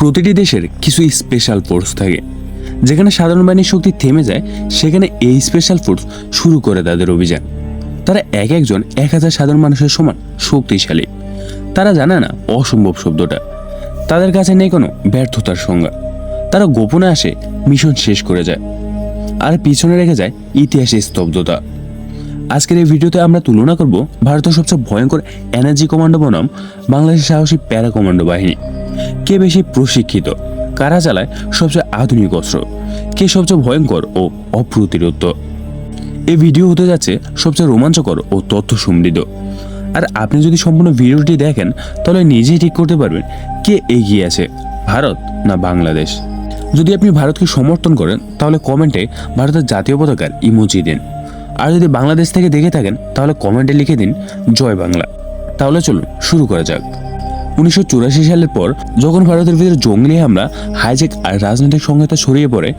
প্রতিটি দেশের কিছু স্পেশাল ফোর্স থাকে। যেখানে সাধারণ বাহিনীর শক্তি থেমে যায়, সেখানে এই স্পেশাল ফোর্স শুরু করে তাদের অভিযান। তারা এক একজন 1000 সাধারণ মানুষের সমান শক্তিশালী। তারা জানে না অসম্ভব শব্দটা। তাদের কাছে নেই কোনো ব্যর্থতার সংজ্ঞা। তারা গোপনে আসে, মিশন শেষ করে যায়, আর পিছনে রেখে যায় ইতিহাসের স্তব্ধতা। আজকের এই ভিডিওতে আমরা তুলনা করব ভারতের সবচেয়ে ভয়ঙ্কর এনার্জি কমান্ডো বনাম বাংলাদেশের সাহসী প্যারা কমান্ডো বাহিনী। কে বেশি প্রশিক্ষিত, কারা চালায় সবচেয়ে আধুনিক অস্ত্র, কে সবচেয়ে ভয়ঙ্কর ও অপ্রতিরোধ। এই ভিডিও হতে যাচ্ছে সবচেয়ে রোমাঞ্চকর ও তথ্য সমৃদ্ধ। আর আপনি যদি সম্পূর্ণ ভিডিওটি দেখেন, তাহলে নিজেই ঠিক করতে পারবেন কে এগিয়ে আছে, ভারত না বাংলাদেশ। যদি আপনি ভারতকে সমর্থন করেন, তাহলে কমেন্টে ভারতের জাতীয় পতাকার ইমোজি দিন। আর যদি বাংলাদেশ থেকে দেখে থাকেন, তাহলে কমেন্টে লিখে দিন জয় বাংলা। তাহলে চলুন শুরু করা যাক। 1984 সালের পর যখন ভারতের ভিতরে জঙ্গলি হামলা, হাইজ্যাক আর রাজনৈতিক সংহিতা ছড়িয়ে পড়ে,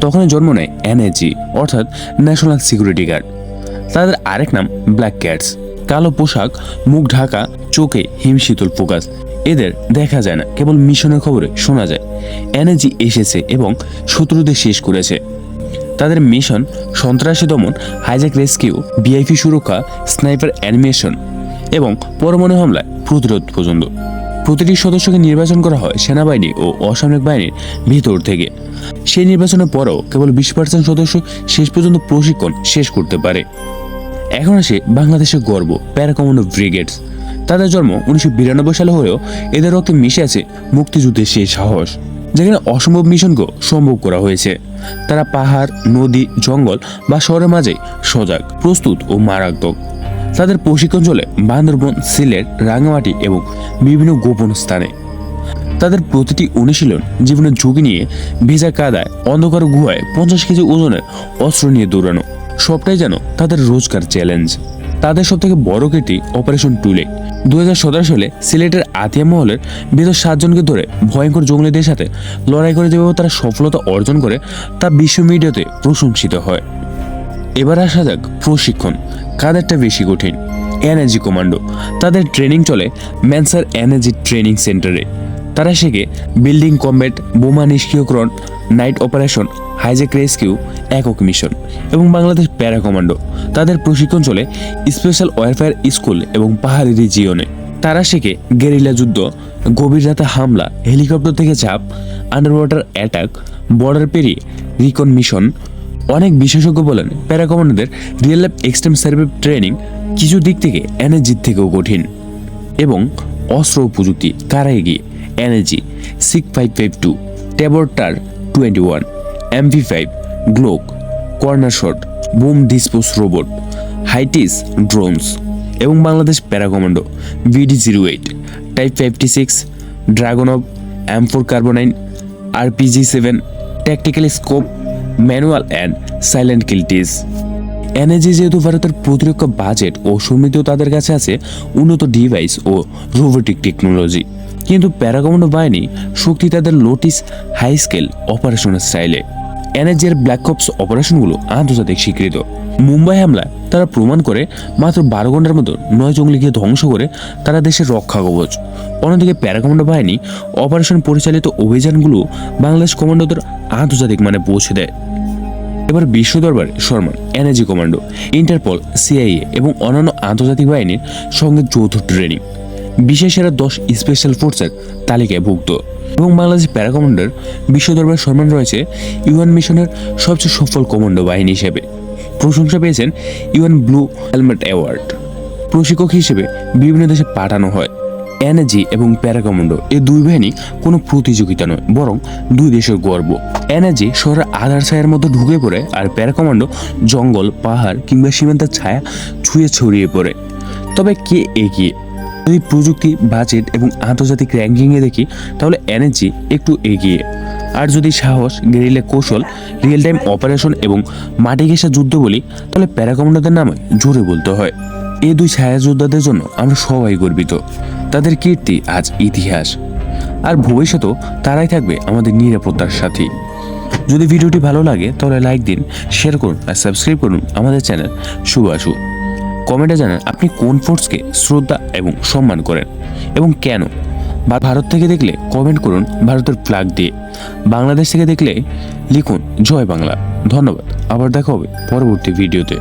তখনই জন্ম নেয় এনএসজি, অর্থাৎ ন্যাশনাল সিকিউরিটি গার্ড। তাদের আরেক নাম ব্ল্যাক ক্যাটস। কালো পোশাক, মুখ ঢাকা, চোখে হিমশীতল ফোকাস। এদের দেখা যায় না, কেবল মিশনের খবরে শোনা যায় এনএসজি এসেছে এবং শত্রুদের শেষ করেছে। তাদের মিশন সন্ত্রাসী দমন, হাইজ্যাক রেস্কিউ, ভিআইপি সুরক্ষা, স্নাইপার অ্যানিমেশন এবং পরমাণু হামলায় প্রতিরোধ পর্যন্ত। প্রতিটি সদস্যকে নির্বাচন করা হয় সেনাবাহিনী ও অসামরিক বাহিনীর ভিতর থেকে। সেই নির্বাচনের পরেও কেবল 20% সদস্য শেষ পর্যন্ত প্রশিক্ষণ শেষ করতে পারে। এখন আসে বাংলাদেশের গর্ব, প্যারা কমান্ডো ব্রিগেডস। তাদের জন্ম 1992 সালে হলেও এদের রক্তে মিশে আছে মুক্তিযুদ্ধের সেই সাহস, যেখানে অসম্ভব মিশনকেও সম্ভব করা হয়েছে। তারা পাহাড়, নদী, জঙ্গল বা শহরের মাঝে সজাগ, প্রস্তুত ও মারাত্মক। তাদের প্রশিক্ষণ চলে বান্দরবন, সিলেট, রাঙামাটি এবং বিভিন্ন গোপন স্থানে। তাদের প্রতিটি অনুশীলন জীবনের ঝুঁকি নিয়ে, ভেজা কাদায়, অন্ধকার গুহায় 50 কেজি ওজনের অস্ত্র নিয়ে দৌড়ানো, সবটাই যেন তাদের রোজকার চ্যালেঞ্জ। তাদের সব থেকে বড় কীর্তি অপারেশন টুলে। 2017 সালে সিলেটের আতিয়া মহলের ভেতর 7 জনকে ধরে ভয়ঙ্কর জঙ্গলিদের সাথে লড়াই করে যেভাবে তারা সফলতা অর্জন করে, তা বিশ্ব মিডিয়াতে প্রশংসিত হয়। এবার আসা যাক প্রশিক্ষণ, কাদেরটা বেশি কঠিন। Energy commando. তাদের ট্রেনিং চলে ম্যানসার এনার্জি ট্রেনিং সেন্টারে। তারা শেখে বিল্ডিং কমব্যাট, বোমা নিষ্ক্রিয়করণ, নাইট অপারেশন, হাইজ্যাক রেস্কিউ, একক মিশন এবং বাংলাদেশ প্যারা কমান্ডো। তাদের প্রশিক্ষণ চলে স্পেশাল ওয়ারফেয়ার স্কুল এবং পাহাড়ি রিজিয়নে। তারা শেখে গেরিলা যুদ্ধ, গভীর রাতে হামলা, হেলিকপ্টার থেকে ঝাঁপ, আন্ডার ওয়াটার অ্যাটাক, বর্ডার পেরিয়ে রিকন মিশন। অনেক বিশেষজ্ঞ বলেন প্যারা কমান্ডোদের real life extreme survive training কিছু দিক থেকে এনার্জির থেকেও কঠিন। এবং অস্ত্র ও প্রযুক্তি, কারা এগিয়ে? Energy SIG-552, টেবর TAR-21, MP5, গ্লোক, corner shot, broom dispose robot, হাইটিস drones এবং Bangladesh para commando VD-08, type 56, ড্রাগনভ, M4 কার্বোনাইন, RPG-7, tactical scope, manual and silent কিলটিস। Energy যেহেতু ভারতের প্রতিরক্ষা বাজেট ও সমৃদ্ধ, তাদের কাছে আছে উন্নত ডিভাইস ও রোবোটিক টেকনোলজি, কিন্তু প্যারা কমান্ডো বাহিনী শক্তি তাদের লোটিস হাই স্কেল অপারেশনের স্টাইলে। এনার্জির ব্ল্যাক অপস অপারেশনগুলো আন্তর্জাতিক স্বীকৃত। মুম্বাই হামলায় তারা প্রমাণ করে মাত্র 12 ঘন্টার মতো 9 জঙ্গলিকে ধ্বংস করে তারা দেশের রক্ষা কবচ। অন্যদিকে প্যারা কমান্ডো বাহিনী অপারেশন পরিচালিত অভিযানগুলো বাংলাদেশ কমান্ডোদের আন্তর্জাতিক মানে পৌঁছে দেয়। এবার বিশ্ব দরবারে সম্মান এনার্জি কমান্ডো, ইন্টারপল, CIA এবং অন্যান্য আন্তর্জাতিক বাহিনীর সঙ্গে যৌথ ট্রেনিং, বিশ্বের সেরা 10 স্পেশাল ফোর্সের তালিকায় ভুক্ত। এবং বাংলাদেশ প্যারা কমান্ডোর বিশ্ব দরবারে সম্মান রয়েছে UN মিশনের সবচেয়ে সফল কমান্ডো বাহিনী হিসেবে। প্রশংসা পেয়েছেন UN ব্লু হেলমেট অ্যাওয়ার্ড। প্রশিক্ষক হিসেবে বিভিন্ন দেশে পাঠানো হয়। এনার্জি এবং প্যারা কমান্ডো এই দুই বাহিনী কোনো প্রতিযোগিতা নয়, বরং দুই দেশের গর্ব। এনার্জি শহরের আধার ছায়ার মধ্যে ঢুকে পড়ে, আর প্যারা কমান্ডো জঙ্গল, পাহাড় কিংবা সীমান্তের ছায়া ছুঁয়ে ছড়িয়ে পড়ে। তবে কে এগিয়ে? যদি প্রযুক্তি, বাজেট এবং আন্তর্জাতিক র্যাঙ্কিংয়ে দেখি, তাহলে এনার্জি একটু এগিয়ে। আর যদি সাহস, গেরিলা কৌশল, রিয়েল টাইম অপারেশন এবং মাটি ঘেঁষা যুদ্ধ বলি, তাহলে প্যারা কমান্ডোদের নামে জোরে বলতে হয়। এই দুই ছায়া যোদ্ধাদের জন্য আমরা সবাই গর্বিত। তাদের কীর্তি আজ ইতিহাস, আর ভবিষ্যতেও তারাই থাকবে আমাদের নিরাপত্তার সাথী। যদি ভিডিওটি ভালো লাগে তাহলে লাইক দিন, শেয়ার করুন আর সাবস্ক্রাইব করুন আমাদের চ্যানেল শুভ আসু। কমেন্টে জানান আপনি কোন ফোর্সকে শ্রদ্ধা এবং সম্মান করেন এবং কেন। বা ভারত থেকে দেখলে কমেন্ট করুন ভারতের ফ্ল্যাগ দিয়ে, বাংলাদেশ থেকে দেখলে লিখুন জয় বাংলা। ধন্যবাদ, আবার দেখা হবে পরবর্তী ভিডিওতে।